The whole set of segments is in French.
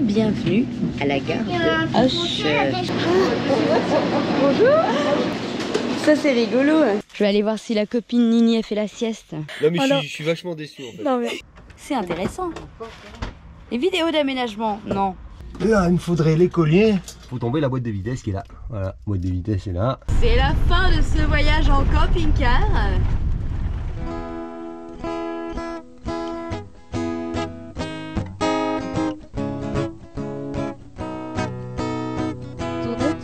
bienvenue à la gare de Auch. Bonjour. Ça c'est rigolo. Je vais aller voir si la copine Nini a fait la sieste. Non mais je suis vachement déçu en fait. Non mais c'est intéressant. Les vidéos d'aménagement, non. Là il me faudrait l'écolier. Faut tomber la boîte de vitesse qui est là. Voilà, la boîte de vitesse est là. C'est la fin de ce voyage en camping-car.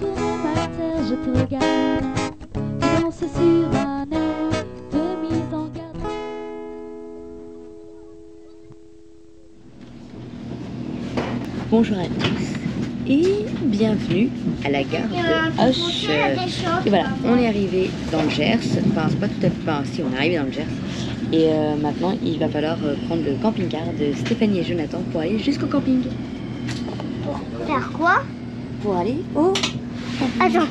Tourne ma terre, je te regarde. Tu danses sur un air de mise en garde. Bonjour à tous et bienvenue à la gare de Auch. Et voilà, on est arrivé dans le Gers. Enfin, c'est pas tout à fait. Enfin, si, on est arrivé dans le Gers. Et maintenant, il va falloir prendre le camping-car de Stéphanie et Jonathan pour aller jusqu'au camping. Pour faire quoi? Pour aller au. Attends,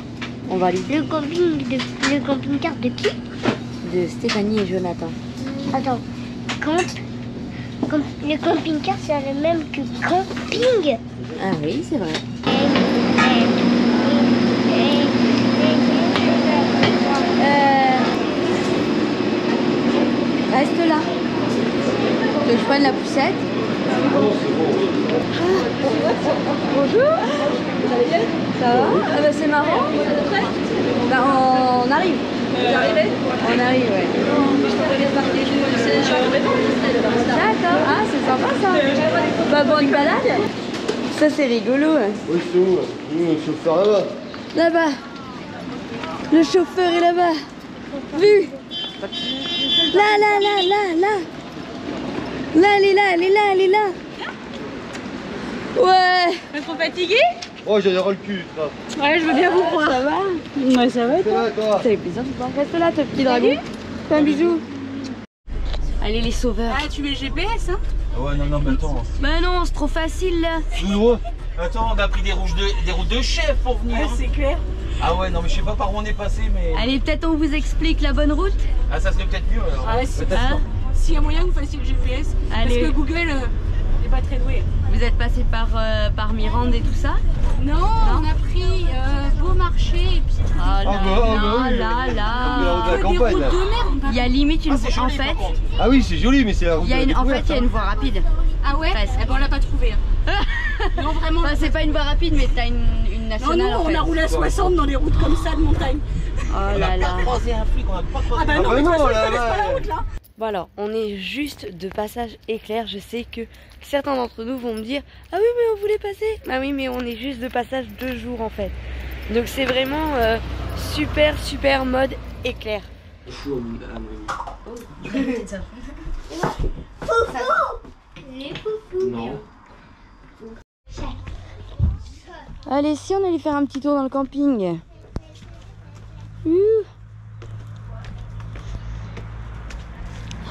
On va aller le camping-car de qui? de Stéphanie et Jonathan. Attends, le camping-car c'est le même que camping. Ah oui, c'est vrai. Reste là. Que je prenne la poussette. Bonjour. Vous allez bien? Ça va? Ah bah c'est marrant. Bah, on arrive. Vous arrivez? On arrive, ouais. D'accord. Ah, c'est sympa ça. Bah bon, une balade. Ça c'est rigolo. Oui, c'est où? Le chauffeur là-bas. Là-bas. Le chauffeur est là-bas. Vu. Là, là, là, là, là. Là, elle est là, elle est là, elle est là. Ouais. Pas trop fatigué? Oh, j'ai le cul, ça. Ouais, je veux bien vous voir. Ça va? Ouais, ça va et C'est toi? là, toi. Ça fait plaisir de te voir. Reste là, ton petit dragon. Fais un bisou. Allez, les sauveurs. Ah, tu mets le GPS, hein? Ouais, non, mais attends. Bah non, c'est trop facile là. Douloureux. Attends, on a pris des routes de chef pour venir. Ouais, c'est clair. Ah ouais, non, mais je sais pas par où on est passé, mais. Allez, peut-être on vous explique la bonne route. Ah, ça serait peut-être mieux alors. Ah, c'est Peut-être Hein? S'il y a moyen que vous fassiez le GPS. Allez. Parce que Google n'est pas très doué. Vous êtes passé par Mirande et tout ça? Non, on a pris Beaumarchais et puis. Oh là bah, oui. là La là. Des campagne, routes là. de merde. Il y a limite une Ah, c'est en joli, fait. par contre. Ah oui, c'est joli, mais c'est la route Il y a de la une, en fait, découverte, il y a hein. une voie rapide. Ah ouais? Presque. Eh ben, on l'a pas trouvé. Hein. Non, vraiment. Enfin, c'est pas une voie rapide, mais t'as une Non, nationale nous, en fait. on a roulé à 60 dans des routes comme ça de montagne. Oh On là a là. pas croisé un flic, on a pas croisé. Ah bah Ah non, bah mais de toute non, façon, ils là, connaissent pas là. la route là. Bon alors, on est juste de passage éclair. Je sais que certains d'entre nous vont me dire « Ah oui, mais on voulait passer !» Bah oui, mais on est juste de passage 2 jours en fait. Donc c'est vraiment super mode éclair. Les foufous. Non. Allez, si on allait faire un petit tour dans le camping.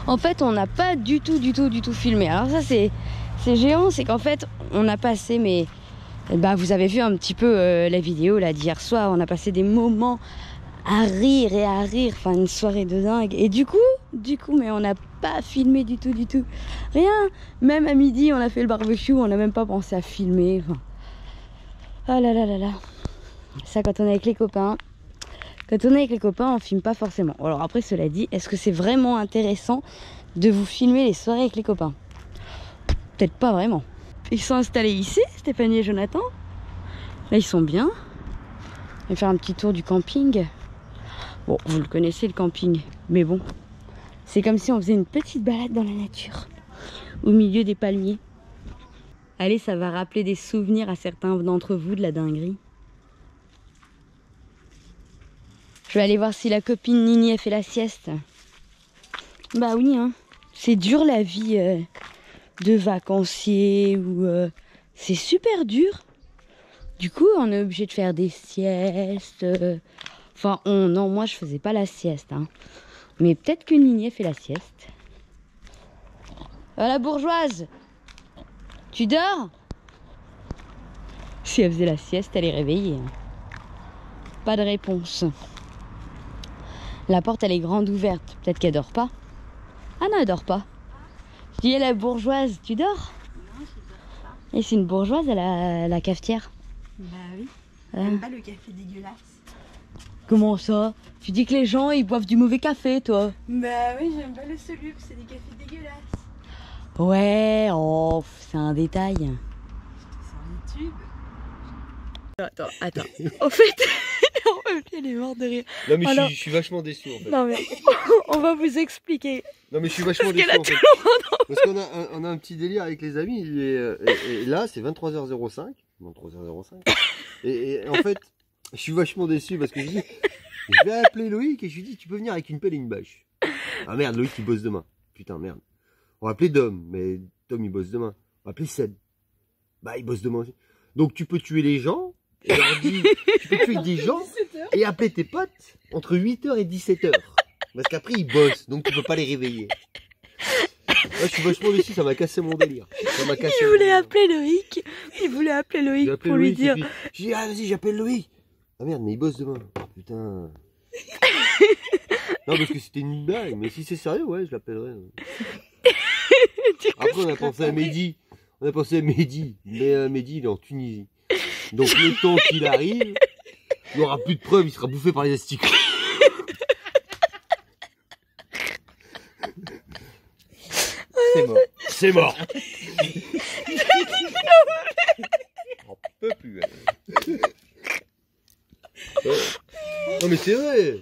En fait, on n'a pas du tout filmé. Alors ça, c'est géant, c'est qu'en fait, on a passé, mais bah, vous avez vu un petit peu la vidéo là d'hier soir, on a passé des moments à rire et à rire, enfin une soirée de dingue. Et du coup, mais on n'a pas filmé du tout. Rien. Même à midi, on a fait le barbecue, on n'a même pas pensé à filmer. Enfin, oh là là là là. Ça, quand on est avec les copains. Quand on est avec les copains, on filme pas forcément. Alors après, cela dit, est-ce que c'est vraiment intéressant de vous filmer les soirées avec les copains? Peut-être pas vraiment. Ils sont installés ici, Stéphanie et Jonathan. Là, ils sont bien. On va faire un petit tour du camping. Bon, vous le connaissez, le camping. Mais bon, c'est comme si on faisait une petite balade dans la nature. Au milieu des palmiers. Allez, ça va rappeler des souvenirs à certains d'entre vous de la dinguerie. Je vais aller voir si la copine Nini a fait la sieste. Bah oui, hein. C'est dur la vie de vacancier. C'est super dur. Du coup, on est obligé de faire des siestes. Enfin, non, moi je faisais pas la sieste. Hein. Mais peut-être que Nini a fait la sieste. La bourgeoise, tu dors? Si elle faisait la sieste, elle est réveillée. Hein. Pas de réponse. La porte, elle est grande ouverte. Peut-être qu'elle dort pas. Ah non, elle dort pas. Je dis, la bourgeoise, tu dors? Non, je dors pas. Et c'est une bourgeoise à la cafetière. Bah oui. Ah. J'aime pas le café dégueulasse. Comment ça? Tu dis que les gens ils boivent du mauvais café, toi? Bah oui, j'aime pas le soluble, c'est des cafés dégueulasses. Ouais, oh, c'est un détail. C'est un YouTube. Attends. En fait, elle est morte de rire. Non mais Alors- je suis vachement déçu en fait. Non mais, on va vous expliquer. Non mais je suis vachement Parce qu'elle déçu a en fait. Parce qu'on a un petit délire avec les amis et là c'est 23h05. Non 3h05. Et en fait, je suis vachement déçu parce que je dis, je vais appeler Loïc et je lui dis tu peux venir avec une pelle et une bâche. Ah merde, Loïc il bosse demain. Putain merde. On va appeler Dom, mais Dom il bosse demain. On va appeler Seb. Bah il bosse demain aussi. Donc tu peux tuer les gens. Et leur dire, tu peux tuer des gens et appeler tes potes entre 8h et 17h. Parce qu'après ils bossent, donc tu peux pas les réveiller. Moi, je suis vachement déçu, ça m'a cassé mon délire. Ça m'a cassé Il mon voulait délire. appeler Loïc. Il voulait appeler Loïc J'ai appelé pour lui Loïc, et dire. puis, j'ai dit, ah vas-y, j'appelle Loïc. Ah merde, mais il bosse demain. Putain. Non, parce que c'était une blague, mais si c'est sérieux, ouais, je l'appellerai. Après, on a pensé à Mehdi. Mais Mehdi, il est en Tunisie. Donc, le temps qu'il arrive, il n'y aura plus de preuves, il sera bouffé par les asticots. C'est mort. C'est mort. On peut plus. Non mais c'est vrai.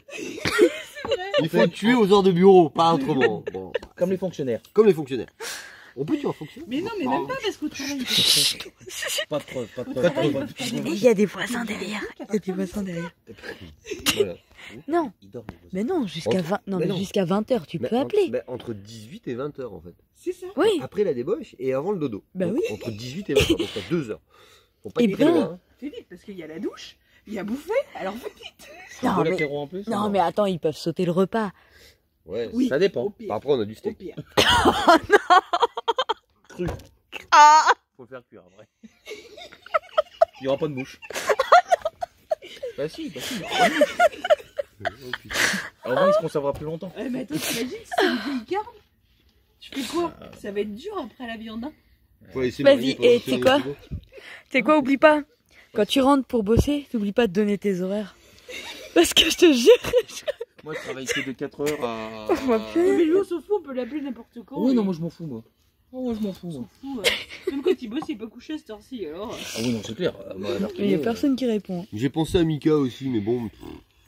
Il faut tuer aux heures de bureau, pas autrement. Bon, Comme les fonctionnaires. comme les fonctionnaires. On peut tuer un fonctionnaire. Mais non, mais même pas parce qu'au travail. Pas de preuves, pas de Pas de preuves. preuves. Il y a des voisins derrière. Il y a des voisins derrière. Voilà. Non, Il dort. mais non, jusqu'à Entre- 20, non, mais mais non. jusqu'à 20h, tu Mais peux appeler. mais entre 18 et 20 heures en fait. C'est ça. Oui. Après la débauche et avant le dodo. Bah Donc, oui. Entre 18 et 20 heures, donc t'as 2 heures. Faut pas Eh quitter ben. loin, hein. Fais vite parce qu'il y a la douche, il y a bouffé, alors fais vite. Non, De mais, l'apéro en plus. non, mais attends, ils peuvent sauter le repas. Ouais. Oui. Ça dépend. Au pire. Après on a du Au steak. pire. Cru. Ah, Faut le faire cuire après. Il n'y aura pas de mouche. Bah si, bah si. Oh, putain. Alors moins il se conservera plus longtemps. Mais attends, t'imagines si c'est une vieille carne? Tu fais quoi? Ça va être dur après la viande. Hein. Faut laisser Vas-y, mariner pendant et que c'est quoi? le C'est quoi, oublie pas. Quand tu rentres pour bosser, n'oublie pas de donner tes horaires. Parce que je te jure. Moi je travaille que de 4 heures à... Mais lui, on s'en fout, on peut l'appeler n'importe quand. Oui non moi je m'en fous moi. Oh, moi je m'en fous moi. Fou, même quand il bosse, il est pas couché à cette heure-ci alors. Ah oui non c'est clair. Moi, alors, Il y a personne qui répond. J'ai pensé à Mika aussi, mais bon.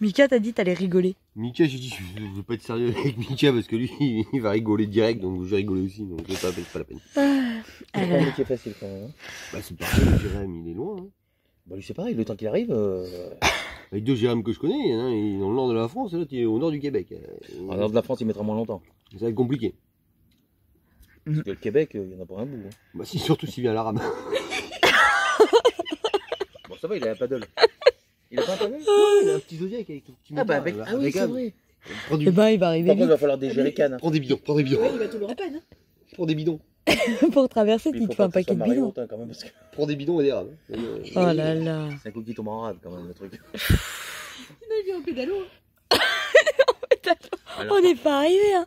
Mika t'a dit t'allais rigoler. Mika, j'ai dit, je veux pas être sérieux avec Mika parce que lui, il va rigoler direct, donc j'ai rigolé aussi, donc c'est pas la peine. c'est pas un métier facile quand même. Hein. Bah, c'est pareil, Jérém, il est loin. Hein. Bah lui c'est pareil, le temps qu'il arrive... Avec 2 Jérém que je connais, il y en a un, il est dans le nord de la France et l'autre il est au nord du Québec. En nord de la France il mettra moins longtemps. Ça va être compliqué. Parce que le Québec il y en a pas un bout. Hein. Bah si, surtout s'il vient à la rame. Bon ça va il a un paddle. Il a pas un paddle? Il a un petit Zodiac avec tout petit Ah bah moteur, avec... Ah oui c'est Anne. vrai. Prends du... Eh ben, il va arriver Par contre il vite. va falloir des jerrycans. Hein. Prends des bidons, prends des bidons. Ouais, il va tout le répète. Hein. Prends des bidons. Pour traverser, Puis, il faut te fait un pas que paquet ce de soit Mario bidons. Montin, quand même parce que Prends des bidons et des rames. Oh là là. c'est un coup qui tombe en rade quand même le truc. Sinon, il vient en pédalo. On n'est pas arrivé, hein.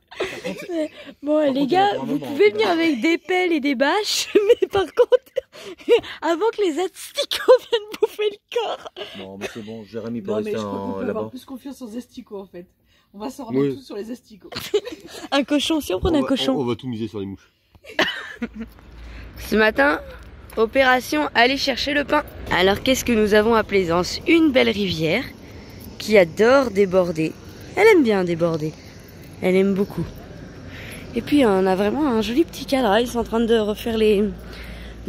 Bon, les contre, gars, il va prendre un vous moment, pouvez hein. venir avec des pelles et des bâches, mais par contre, avant que les asticots viennent bouffer le corps. Non mais c'est bon, Jérémy peut Non, mais rester je crois qu'on peut avoir là-bas. plus confiance aux asticots en fait. On va s'en remettre Oui. tous sur les asticots. Un cochon, si on prend un cochon. On va tout miser sur les mouches. Ce matin, opération aller chercher le pain. Alors qu'est-ce que nous avons à Plaisance? Une belle rivière qui adore déborder. Elle aime bien déborder. Elle aime beaucoup. Et puis on a vraiment un joli petit cadre. Ils sont en train de refaire les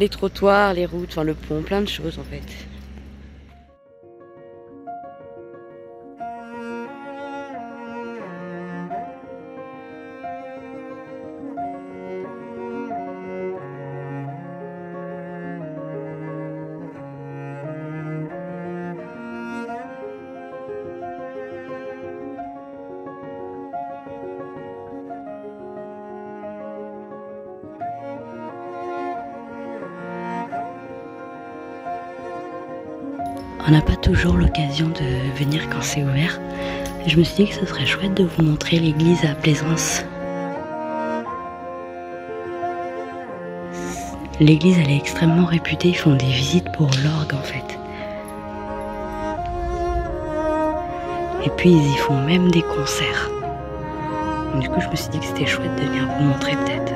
trottoirs, les routes, enfin le pont, plein de choses en fait. On n'a pas toujours l'occasion de venir quand c'est ouvert. Et je me suis dit que ce serait chouette de vous montrer l'église à Plaisance. L'église, elle est extrêmement réputée. Ils font des visites pour l'orgue, en fait. Et puis, ils y font même des concerts. Du coup, je me suis dit que c'était chouette de venir vous montrer peut-être.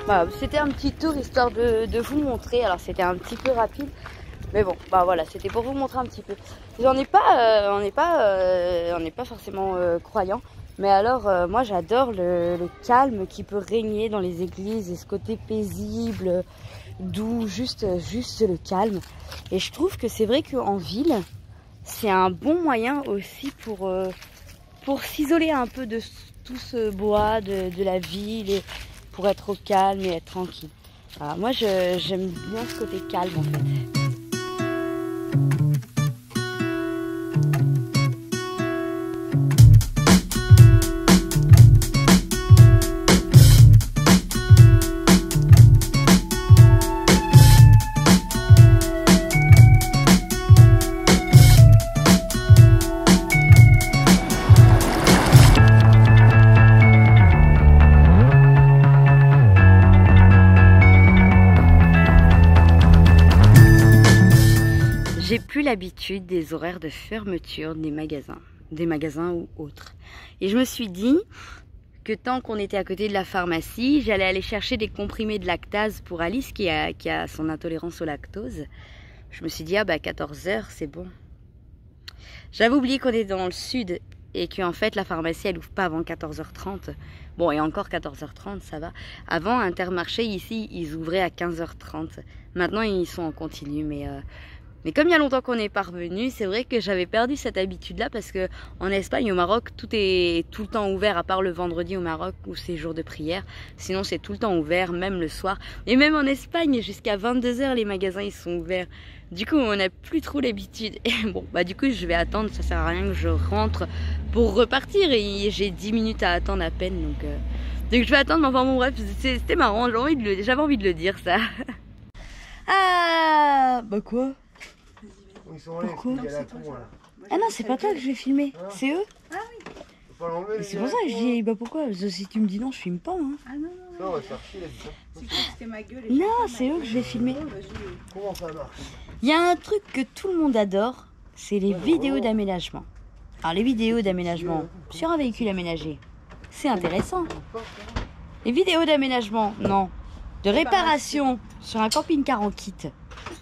Voilà, c'était un petit tour histoire de vous montrer. Alors c'était un petit peu rapide, mais bon, bah voilà, c'était pour vous montrer un petit peu. On n'est pas forcément croyants, mais alors moi j'adore le calme qui peut régner dans les églises et ce côté paisible, doux, juste le calme. Et je trouve que c'est vrai qu'en ville, c'est un bon moyen aussi pour s'isoler un peu de tout ce bois de la ville. Et pour être au calme et être tranquille. Alors moi j'aime bien ce côté calme en fait. J'ai plus l'habitude des horaires de fermeture des magasins ou autres. Et je me suis dit que tant qu'on était à côté de la pharmacie, j'allais aller chercher des comprimés de lactase pour Alice qui a son intolérance au lactose. Je me suis dit, ah bah 14h, c'est bon. J'avais oublié qu'on est dans le sud et qu'en fait la pharmacie elle ouvre pas avant 14h30. Bon, et encore 14h30, ça va. Avant, Intermarché ici, ils ouvraient à 15h30. Maintenant, ils sont en continu, mais comme il y a longtemps qu'on n'est pas revenu, c'est vrai que j'avais perdu cette habitude-là parce que en Espagne, au Maroc, tout est tout le temps ouvert à part le vendredi au Maroc où c'est jour de prière. Sinon, c'est tout le temps ouvert, même le soir. Et même en Espagne, jusqu'à 22h, les magasins ils sont ouverts. Du coup, on n'a plus trop l'habitude. Et bon, bah du coup, je vais attendre. Ça sert à rien que je rentre pour repartir et j'ai 10 minutes à attendre à peine. Donc je vais attendre. Mais enfin bon, bref, c'était marrant. J'avais envie de le dire ça. Ah, bah quoi? Pourquoi? Ah non, c'est pas toi que je vais filmer, c'est eux. Ah oui. C'est pour ça que je dis, bah pourquoi? Si tu me dis non, je filme pas. Hein. Ah non, Non, on va se faire chier, là, c'est que c'était ma gueule. Non, c'est eux que je vais filmer. Comment ça marche? Il y a un truc que tout le monde adore, c'est les vidéos d'aménagement. Alors les vidéos d'aménagement sur un véhicule aménagé, c'est intéressant. Les vidéos d'aménagement, non. De réparation sur un camping-car en kit,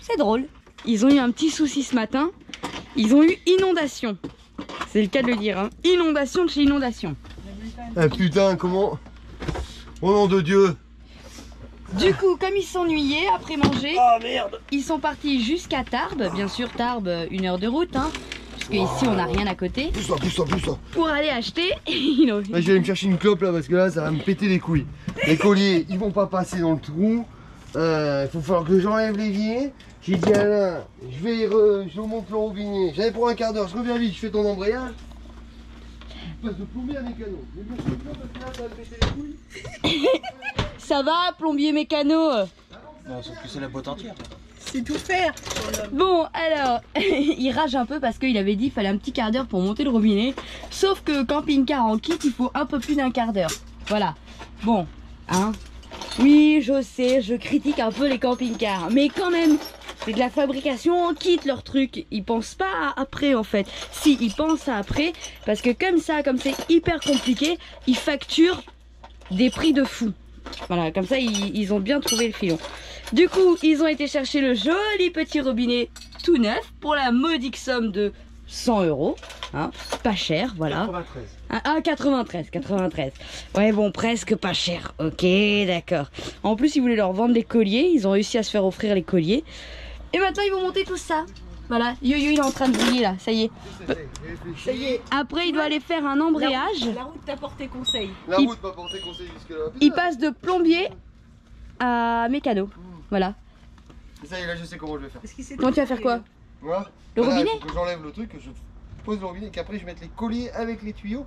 c'est drôle. Ils ont eu un petit souci ce matin. Ils ont eu inondation. C'est le cas de le dire. Hein. Inondation de chez inondation. Ah putain, comment? Au nom de Dieu. Du coup, comme ils s'ennuyaient après manger, Ah merde. ils sont partis jusqu'à Tarbes. Bien sûr, Tarbes, 1 heure de route. Hein, parce qu'ici, on n'a rien à côté. Pousse-toi. Pour aller acheter. Là, je vais aller me chercher une clope là parce que là, ça va me péter les couilles. Les colliers, ils vont pas passer dans le trou. Il faut falloir que j'enlève l'évier. J'ai dit à Alain, je remonte le robinet. J'avais pour un quart d'heure, je reviens vite, je fais ton embrayage. Je passe de plombier à mécano. Mais bon, je peux parce que là, ça va me péter les couilles. Ça va, plombier mécano? Non, sauf que c'est la boîte entière. C'est tout faire. Bon, alors, il rage un peu parce qu'il avait dit qu'il fallait un petit quart d'heure pour monter le robinet. Sauf que camping-car en kit, il faut un peu plus d'1 quart d'heure. Voilà. Bon, hein. Oui, je sais, je critique un peu les camping-cars. Mais quand même, c'est de la fabrication en kit leur truc. Ils pensent pas à après en fait. Si, ils pensent à après. Parce que comme c'est hyper compliqué, ils facturent des prix de fou. Voilà, comme ça, ils ont bien trouvé le filon. Du coup, ils ont été chercher le joli petit robinet tout neuf pour la modique somme de 100 €. Hein, pas cher, voilà. 93. 93. Ouais, bon, presque pas cher. Ok, d'accord. En plus, ils voulaient leur vendre les colliers. Ils ont réussi à se faire offrir les colliers. Et maintenant, ils vont monter tout ça. Voilà, Yo-Yo, il est en train de briller là, ça y est. Ça y est. Après, il doit aller faire un embrayage. La route t'a porté conseil. La route m'a porté conseil jusque-là. Il passe de plombier à mécano. Voilà. Et ça y est, là, je sais comment je vais faire. Comment tu vas faire quoi? Voilà. Le robinet? Il faut que j'enlève le truc, que je pose le robinet et qu'après je mette les colliers avec les tuyaux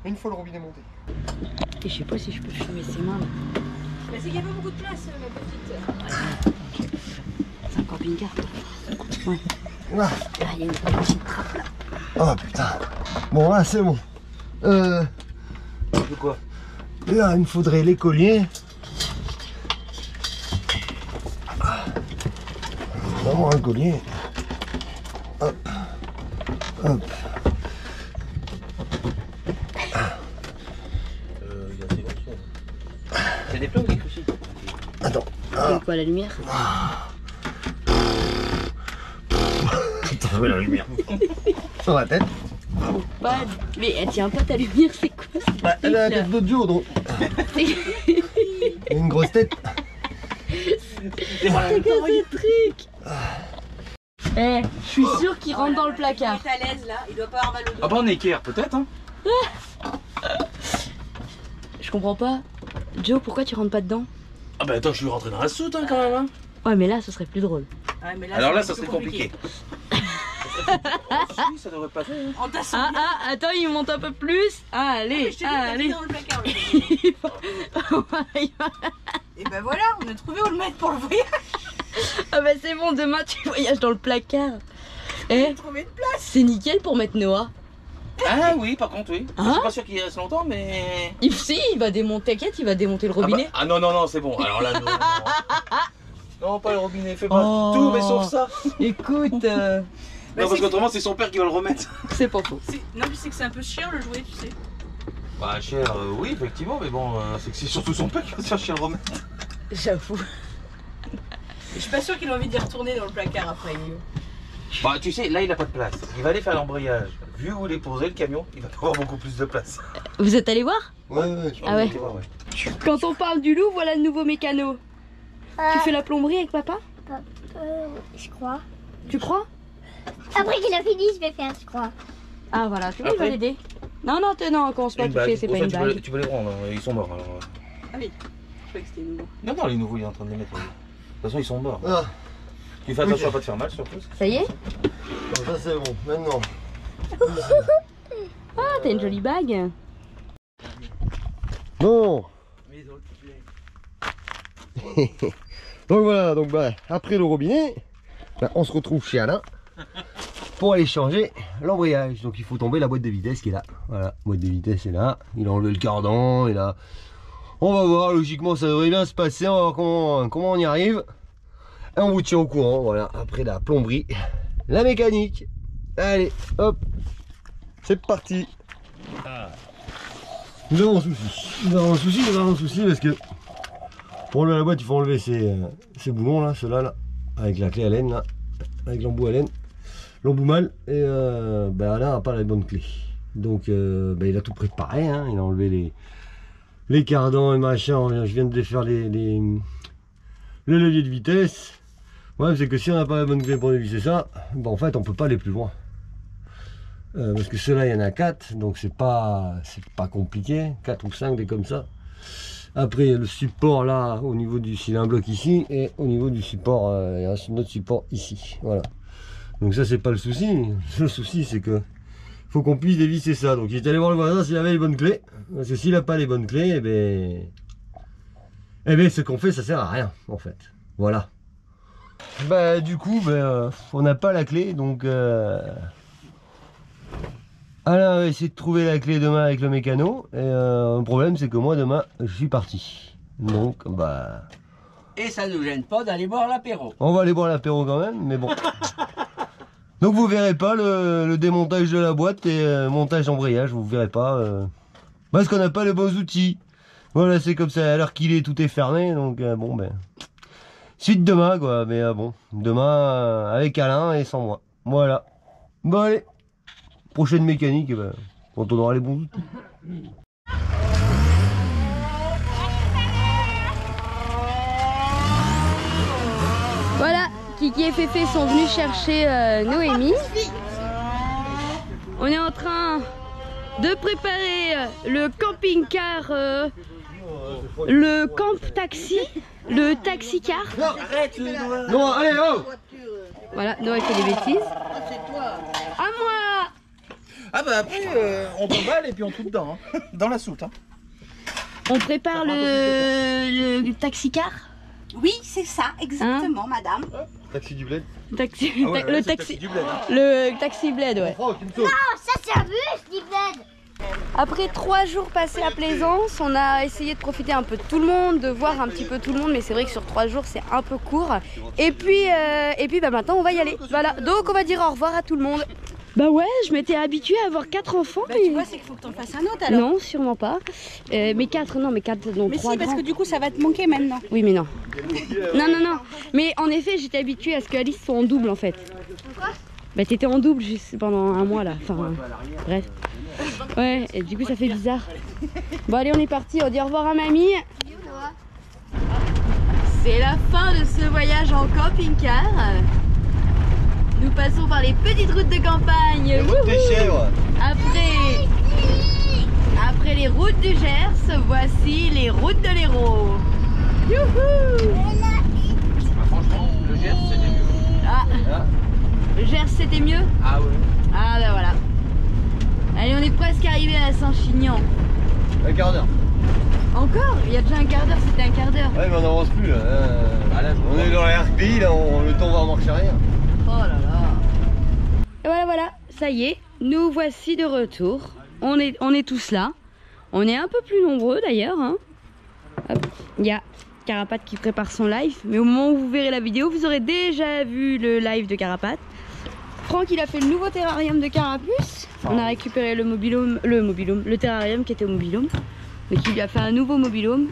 une fois le robinet monté. Et je sais pas si je peux filmer ses mains là. Mais c'est qu'il n'y a pas beaucoup de place, ma petite. C'est un camping-car. Ouais. Ah. Ah, il y a une petite trappe là. Oh putain. Bon là c'est bon. De quoi? Là il me faudrait les colliers. Vraiment un collier. Hop. Hop. Il y a des plans ou des crucis? Attends. C'est quoi la lumière? Attends, la lumière. Sur la tête. Bah, mais elle tient pas ta lumière, c'est quoi ce Bah, elle a la truc, là tête de Joe donc. C'est Une grosse tête. quoi ce truc? Eh, je suis sûre qu'il rentre dans le placard. Il est à l'aise là, il doit pas avoir mal au dos. Ah bah en équerre peut-être hein. Je comprends pas. Joe, pourquoi tu rentres pas dedans? Ah bah attends, je suis rentré dans la soute hein, quand même hein. Ouais, mais là, ce serait plus drôle. Ouais, mais Alors là c'est ça serait plus compliqué. Si, ça devrait passer hein. On t'a Ah, ah, attends, il monte un peu plus. Ah, allez, je te dis, ah, t'as allez. mis dans le placard. Et ben voilà, on a trouvé où le mettre pour le voyage. Ah bah c'est bon, demain tu voyages dans le placard. On Eh, a trouvé une place. c'est nickel pour mettre Noah. Ah oui par contre oui. Je Hein? suis pas sûr qu'il y reste longtemps mais... Si, il va démonter, t'inquiète, il va démonter le Ah, bah, robinet. ah non non non c'est bon. Alors là non. Non pas le robinet, fais pas Oh. tout mais sauf ça. Écoute, Bah, Non parce c'est qu'autrement c'est son père qui va le remettre. c'est pas faux. Non, mais c'est que c'est un peu chiant le jouet, tu sais. Bah cher oui effectivement mais bon c'est que c'est surtout son père qui va se faire chier le remettre. J'avoue. Je suis pas sûre qu'il a envie d'y retourner dans le placard après. Bah tu sais là il a pas de place. Il va aller faire l'embrayage. Vu où il est posé le camion, il va avoir beaucoup plus de place. Vous êtes allé voir? Ouais, ouais. Ah ouais. Ouais. Quand on parle du loup, voilà le nouveau mécano. Tu fais la plomberie avec papa? Je crois. Tu crois? Après qu'il a fini, je vais faire, je crois. Ah voilà, tu vois, il va Après l'aider. Non, non, non, commence pas à Une toucher, bague. c'est Pour pas ça, une bague. tu peux les rendre, hein. Ils sont morts alors. Ah oui, je croyais que c'était nouveau. Non, non, les nouveaux, il est en train de les mettre. De toute façon, ils sont morts. Ah, Tu fais attention à pas te faire mal surtout. Ça y est? bon, ça c'est bon. Maintenant. Ah, t'as une jolie bague. Bon. Donc voilà, donc bah, après le robinet, bah, on se retrouve chez Alain pour aller changer l'embrayage. Donc il faut tomber la boîte de vitesse qui est là. Voilà, la boîte de vitesse est là. Il a enlevé le cardan et là. On va voir, logiquement ça devrait bien se passer. On va voir comment on y arrive. Et on vous tient au courant, voilà, après la plomberie, la mécanique. Allez, hop, c'est parti. Nous avons un souci, parce que pour enlever la boîte, il faut enlever ces boulons là, ceux-là, là, avec la clé à laine, là, avec l'embout à laine, l'embout mâle, et bah, Alain n'a pas la bonne clé. Donc bah, il a tout préparé, hein, il a enlevé les cardans et machin, je viens de défaire le levier de vitesse. Ouais, c'est que si on n'a pas la bonne clé pour dévisser ça, bah, en fait on peut pas aller plus loin. Parce que ceux-là il y en a 4, donc c'est pas compliqué, 4 ou 5 des comme ça. Après il y a le support là au niveau du, s'il y a un bloc ici, et au niveau du support, il y a un autre support ici, voilà. Donc ça c'est pas le souci, le souci c'est que faut qu'on puisse dévisser ça. Donc il est allé voir le voisin s'il avait les bonnes clés, parce que s'il n'a pas les bonnes clés, eh ben ce qu'on fait ça sert à rien en fait, voilà. Bah du coup on n'a pas la clé, donc Alain va essayer de trouver la clé demain avec le mécano, et le problème c'est que moi demain je suis parti, donc bah Et ça ne nous gêne pas d'aller boire l'apéro. on va aller boire l'apéro quand même, mais bon. Donc vous verrez pas le démontage de la boîte et montage d'embrayage, vous verrez pas parce qu'on n'a pas les bons outils. Voilà, c'est comme ça, à l'heure qu'il est tout est fermé, donc bon ben suite demain quoi, mais bon, demain avec Alain et sans moi. Voilà. Bon allez, prochaine mécanique, quand on aura les bons outils. Voilà, Kiki et Féfé sont venus chercher Noémie. On est en train de préparer le camping-car, le camp taxi, le taxi-car. Arrête le doigt. Non, allez, oh. Voilà, Noé fait des bêtises. C'est toi. À moi! Ah bah après on t'emballe et puis on trouve dedans, hein. Dans la soute. Hein. On prépare le taxi-car. Oui, c'est ça, exactement, madame. Taxi du bled. Taxi, Ah ouais, le là, c'est taxi, du bled, hein. le taxi bled, ouais. Oh, tu me sauves. Ça c'est un bus, dit bled. Après 3 jours passés à Plaisance, on a essayé de profiter un peu de tout le monde, de voir un petit peu tout le monde, mais c'est vrai que sur 3 jours c'est un peu court. Et puis bah, maintenant on va y aller. Voilà, donc on va dire au revoir à tout le monde. Bah ouais, je m'étais habituée à avoir 4 enfants. Bah, tu vois, c'est qu'il faut que t'en fasses un autre alors. Non, sûrement pas. Mais 4, non, mais 4, non, Mais 3 si, parce grands. que du coup, ça va te manquer maintenant. Oui, mais non. Non. Mais en effet, j'étais habituée à ce que Alice soit en double en fait. Pourquoi? Bah t'étais en double juste pendant un mois là. Enfin, bref. Ouais, et du coup ça fait bizarre. Bon allez, on est parti, on dit au revoir à mamie. C'est la fin de ce voyage en camping-car. Nous passons par les petites routes de campagne. Route des chèvres. Après les routes du Gers, voici les routes de l'Hérault. Youhou! Bah, franchement, le Gers, c'était mieux. Ah, le Gers c'était mieux? Ah ouais. Ah bah voilà. Allez, on est presque arrivé à Saint-Chinian. Un quart d'heure. Encore? Il y a déjà un quart d'heure, c'était un quart d'heure. Ouais, mais on n'avance plus là. Ah, là, On est dans la RPI, là, le temps va en marche arrière. Oh là là. Et voilà, ça y est, nous voici de retour. On est tous là. On est un peu plus nombreux d'ailleurs. Hein. Hop. Il y a Carapatte qui prépare son live. Mais au moment où vous verrez la vidéo, vous aurez déjà vu le live de Carapatte. Franck, il a fait le nouveau terrarium de Carapuce. On a récupéré le terrarium qui était au mobilhome. Mais qui lui a fait un nouveau mobilhome.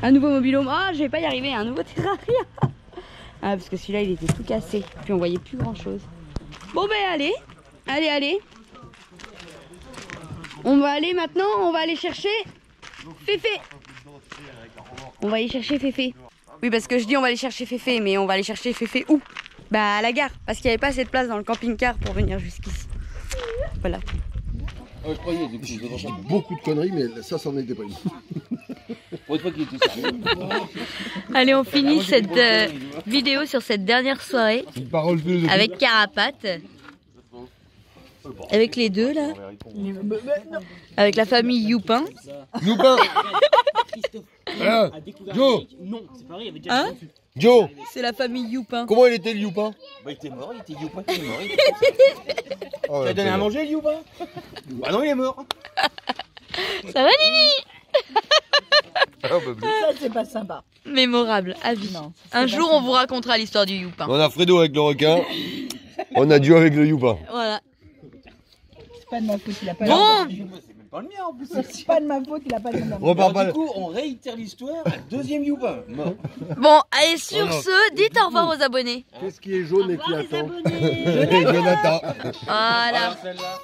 Un nouveau mobilhome. Ah, je vais pas y arriver, un nouveau terrarium. Ah, parce que celui-là, il était tout cassé. Puis on voyait plus grand-chose. Bon, ben allez. On va aller maintenant, on va aller chercher Féfé. On va aller chercher Féfé. Oui, parce que je dis on va aller chercher Féfé, mais on va aller chercher Féfé où? Bah à la gare, parce qu'il n'y avait pas assez de place dans le camping-car pour venir jusqu'ici. Voilà. Je croyais, j'ai dit beaucoup de conneries, mais ça, c'en était pas une. Pour une fois qu'il était sérieux. Allez, on finit cette vidéo sur cette dernière soirée Une parole philosophique. avec Carapatte. Avec les deux là. Avec la famille Youpin. Youpin. Joe. Non, c'est pareil, il y avait déjà Hein? Joe. C'est la famille Youpin. Comment il était le Youpin? Bah, il était mort, il était Youpin, il est mort. Oh, Tu as donné à manger, le Youpin? Ah non, il est mort. Ça va Nini? Ah, bah, Ça, c'est pas sympa. Mémorable, à vie. Non, Un jour on vous racontera l'histoire du Youpin. on a Fredo avec le requin. On a Joe avec le Youpin. Voilà. C'est pas de ma faute, il a pas Bon. C'est même pas le mien en plus. C'est pas de ma faute, il a pas de ma faute. Repars pas. Du coup, on réitère l'histoire. Deuxième Youpin. Mort. Bon, allez sur Oh non. ce, dites au revoir aux abonnés. Qu'est-ce qui est jaune et qui attend? abonnés. Jonathan. Voilà. Celle-là.